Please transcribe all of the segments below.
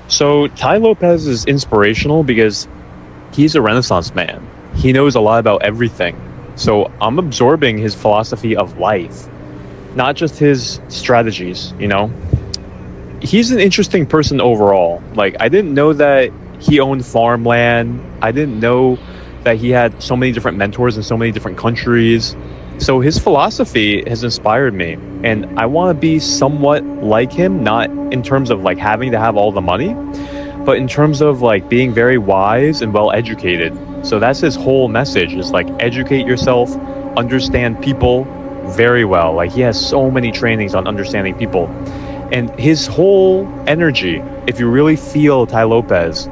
So Tai Lopez is inspirational because he's a Renaissance man. He knows a lot about everything. So I'm absorbing his philosophy of life, not just his strategies, you know? He's an interesting person overall. Like, I didn't know that he owned farmland. I didn't know that he had so many different mentors in so many different countries. So his philosophy has inspired me, and I want to be somewhat like him, not in terms of like having to have all the money, but in terms of like being very wise and well educated. So that's his whole message, is like educate yourself, understand people very well. Like, he has so many trainings on understanding people, and his whole energy, if you really feel Tai Lopez,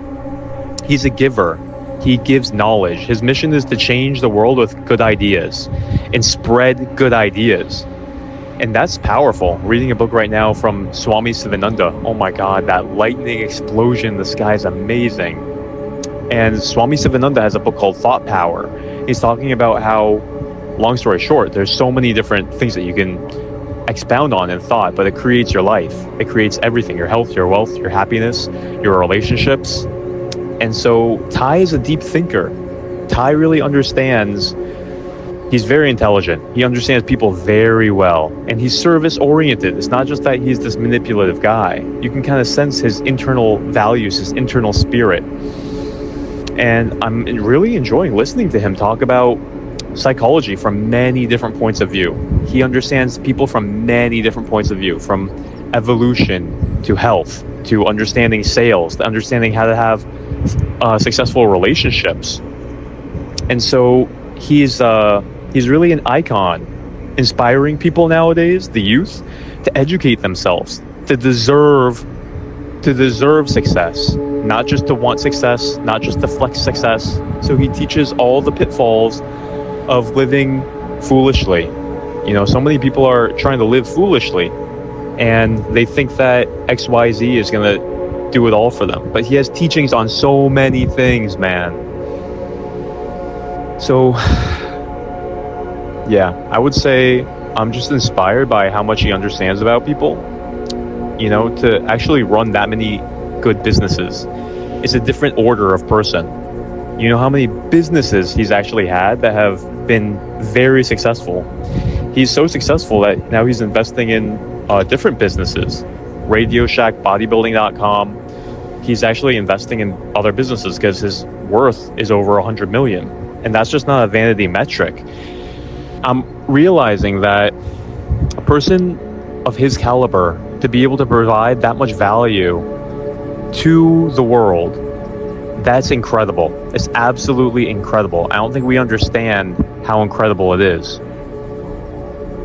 he's a giver. He gives knowledge. His mission is to change the world with good ideas and spread good ideas. And that's powerful. Reading a book right now from Swami Sivananda. Oh my God, that lightning explosion in the sky is amazing. And Swami Sivananda has a book called Thought Power. He's talking about how, long story short, there's so many different things that you can expound on in thought, but it creates your life. It creates everything: your health, your wealth, your happiness, your relationships. And so Tai is a deep thinker. Tai really understands. He's very intelligent. He understands people very well. And he's service-oriented. It's not just that he's this manipulative guy. You can kind of sense his internal values, his internal spirit. And I'm really enjoying listening to him talk about psychology from many different points of view. He understands people from many different points of view, from evolution to health, to understanding sales, to understanding how to have successful relationships. And so he's really an icon, inspiring people nowadays, the youth, to educate themselves, to deserve success, not just to want success, not just to flex success. So he teaches all the pitfalls of living foolishly. You know, so many people are trying to live foolishly, and they think that XYZ is going to do it all for them. But he has teachings on so many things, man. So, yeah, I would say I'm just inspired by how much he understands about people. You know, to actually run that many good businesses is a different order of person. You know how many businesses he's actually had that have been very successful. He's so successful that now he's investing in different businesses. Radio Shack, bodybuilding.com. He's actually investing in other businesses because his worth is over 100 million. And that's just not a vanity metric. I'm realizing that a person of his caliber, to be able to provide that much value to the world, that's incredible. It's absolutely incredible. I don't think we understand how incredible it is.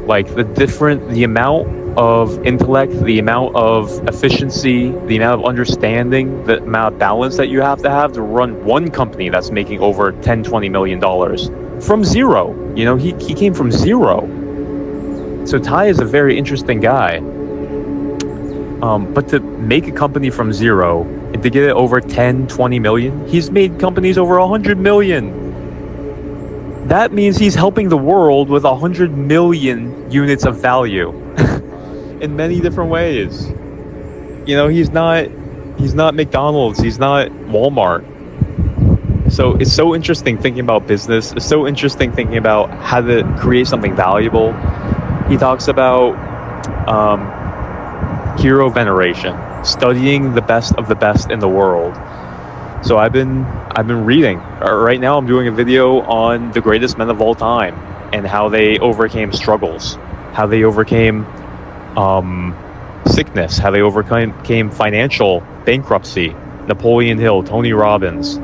Like the amount of intellect, the amount of efficiency, the amount of understanding, the amount of balance that you have to run one company that's making over $10-20 million from zero. You know, he came from zero. So Tai is a very interesting guy. But to make a company from zero and to get it over 10-20 million, he's made companies over 100 million. That means he's helping the world with 100 million units of value in many different ways. You know, he's not McDonald's, he's not Walmart. So it's so interesting thinking about business. It's so interesting thinking about how to create something valuable. He talks about hero veneration, studying the best of the best in the world. So I've been reading. Right now I'm doing a video on the greatest men of all time and how they overcame struggles, how they overcame sickness, how they overcame financial bankruptcy. Napoleon Hill, Tony Robbins.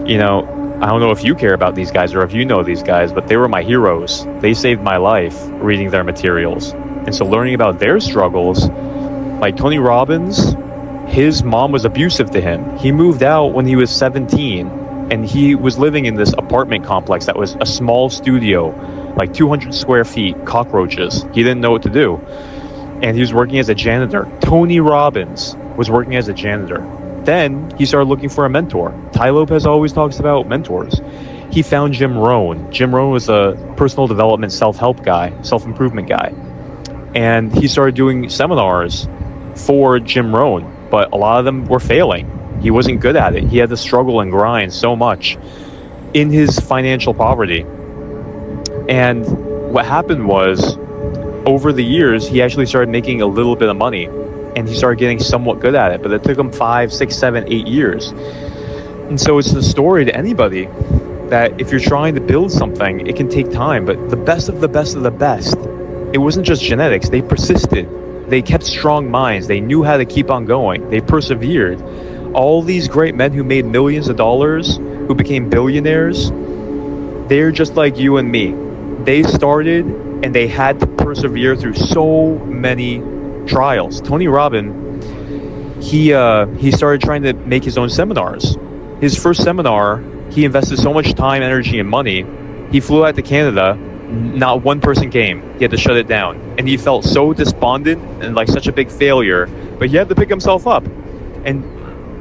You know, I don't know if you care about these guys or if you know these guys, but they were my heroes. They saved my life reading their materials. And so learning about their struggles, like Tony Robbins, his mom was abusive to him. He moved out when he was 17, and he was living in this apartment complex that was a small studio, like 200 square feet, cockroaches. He didn't know what to do. And he was working as a janitor. Tony Robbins was working as a janitor. Then he started looking for a mentor. Tai Lopez always talks about mentors. He found Jim Rohn. Jim Rohn was a personal development self-help guy, self-improvement guy. And he started doing seminars for Jim Rohn. but a lot of them were failing. He wasn't good at it. He had to struggle and grind so much in his financial poverty. And what happened was, over the years, he actually started making a little bit of money, and he started getting somewhat good at it, but it took him 5, 6, 7, 8 years. And so it's the story to anybody that if you're trying to build something, it can take time, but the best of the best of the best, it wasn't just genetics. They persisted. They kept strong minds. They knew how to keep on going. They persevered. All these great men who made millions of dollars, who became billionaires, they're just like you and me. They started and they had to persevere through so many trials. Tony Robbins, he started trying to make his own seminars. His first seminar, he invested so much time, energy, and money. He flew out to Canada. Not one person came. He had to shut it down. And he felt so despondent and like such a big failure, but he had to pick himself up. And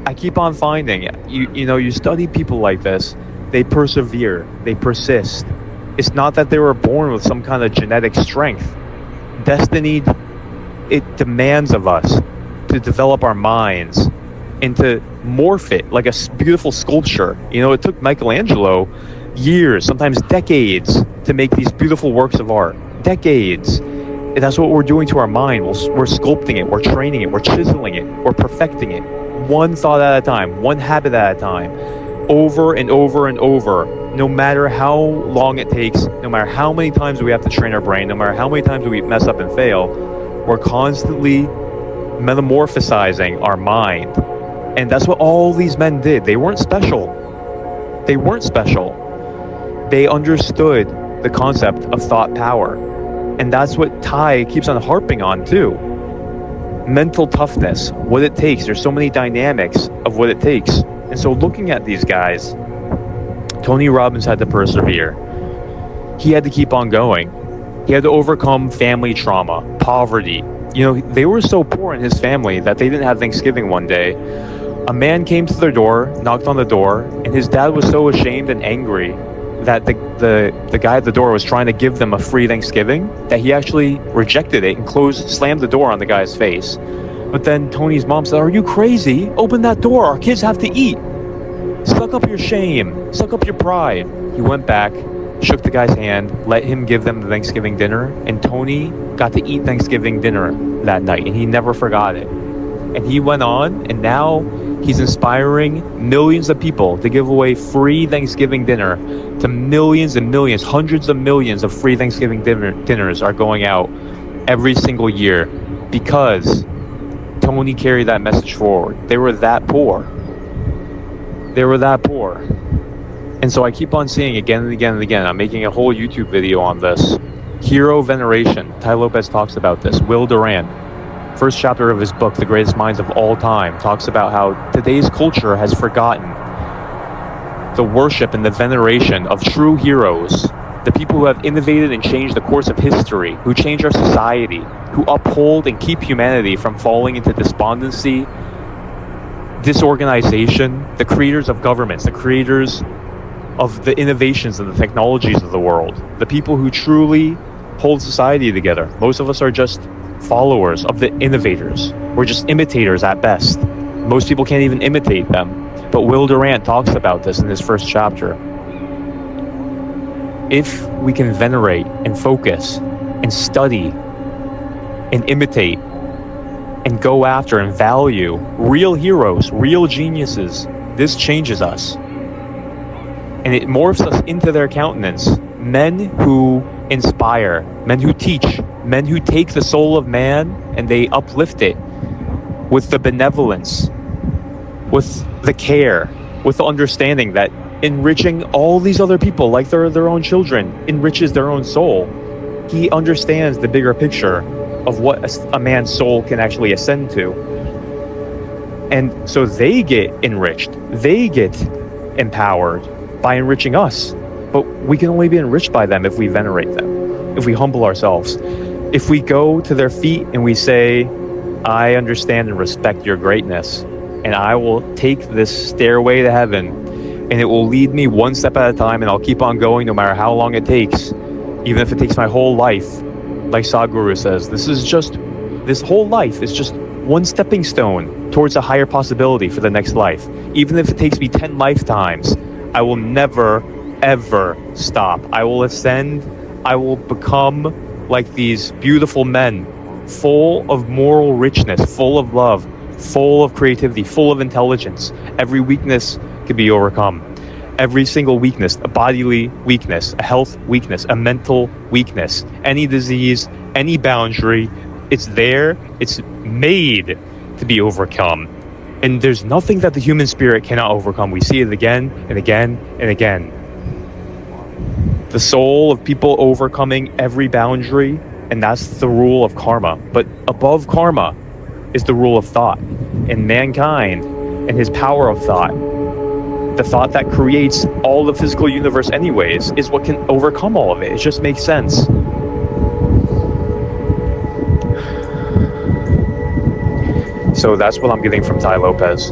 I keep on finding, you study people like this, they persevere, they persist. It's not that they were born with some kind of genetic strength. Destiny, it demands of us to develop our minds and to morph it like a beautiful sculpture. It took Michelangelo years, sometimes decades, to make these beautiful works of art. Decades. And that's what we're doing to our mind. We're sculpting it, we're training it, we're chiseling it, we're perfecting it. One thought at a time, one habit at a time, over and over and over. No matter how long it takes, no matter how many times we have to train our brain, no matter how many times we mess up and fail, we're constantly metamorphosizing our mind. And that's what all these men did. They weren't special. They weren't special. They understood the concept of thought power. And that's what Tai keeps on harping on too. Mental toughness, what it takes. There's so many dynamics of what it takes. And so looking at these guys, Tony Robbins had to persevere. He had to keep on going. He had to overcome family trauma, poverty. They were so poor in his family that they didn't have Thanksgiving one day. A man came to their door, knocked on the door, and his dad was so ashamed and angry that the guy at the door was trying to give them a free Thanksgiving that he actually rejected it and slammed the door on the guy's face. But then Tony's mom said, "Are you crazy? Open that door. Our kids have to eat. Suck up your shame. Suck up your pride." He went back, shook the guy's hand, let him give them the Thanksgiving dinner, and Tony got to eat Thanksgiving dinner that night, and he never forgot it. And he went on, and now he's inspiring millions of people to give away free Thanksgiving dinner to millions and millions. Hundreds of millions of free Thanksgiving dinners are going out every single year because Tony carried that message forward. They were that poor. They were that poor. And so I keep on seeing again and again and again. I'm making a whole YouTube video on this. Hero veneration. Tai Lopez talks about this. Will Durant, first chapter of his book, The Greatest Minds of All Time, talks about how today's culture has forgotten the worship and the veneration of true heroes, the people who have innovated and changed the course of history, who change our society, who uphold and keep humanity from falling into despondency, disorganization, the creators of governments, the creators of the innovations and the technologies of the world, the people who truly hold society together. Most of us are just followers of the innovators. We're just imitators at best. Most people can't even imitate them. But Will Durant talks about this in his first chapter. If we can venerate and focus and study and imitate and go after and value real heroes, real geniuses, this changes us. And it morphs us into their countenance. Men who inspire, men who teach, men who take the soul of man and they uplift it with the benevolence, with the care, with the understanding that enriching all these other people like they're their own children enriches their own soul. He understands the bigger picture of what a man's soul can actually ascend to. And so they get enriched, they get empowered by enriching us. But we can only be enriched by them if we venerate them, if we humble ourselves. If we go to their feet and we say, "I understand and respect your greatness, and I will take this stairway to heaven, and it will lead me one step at a time, and I'll keep on going no matter how long it takes, even if it takes my whole life." Like Sadhguru says, this whole life is just one stepping stone towards a higher possibility for the next life. Even if it takes me 10 lifetimes, I will never, ever stop. I will ascend. I will become like these beautiful men, full of moral richness, full of love, full of creativity, full of intelligence. Every weakness can be overcome. Every single weakness, a bodily weakness, a health weakness, a mental weakness, any disease, any boundary, it's there, it's made to be overcome. And there's nothing that the human spirit cannot overcome. We see it again and again and again. The soul of people overcoming every boundary, and that's the rule of karma. But above karma is the rule of thought. And mankind and his power of thought, the thought that creates all the physical universe anyways, is what can overcome all of it. It just makes sense. So that's what I'm getting from Tai Lopez.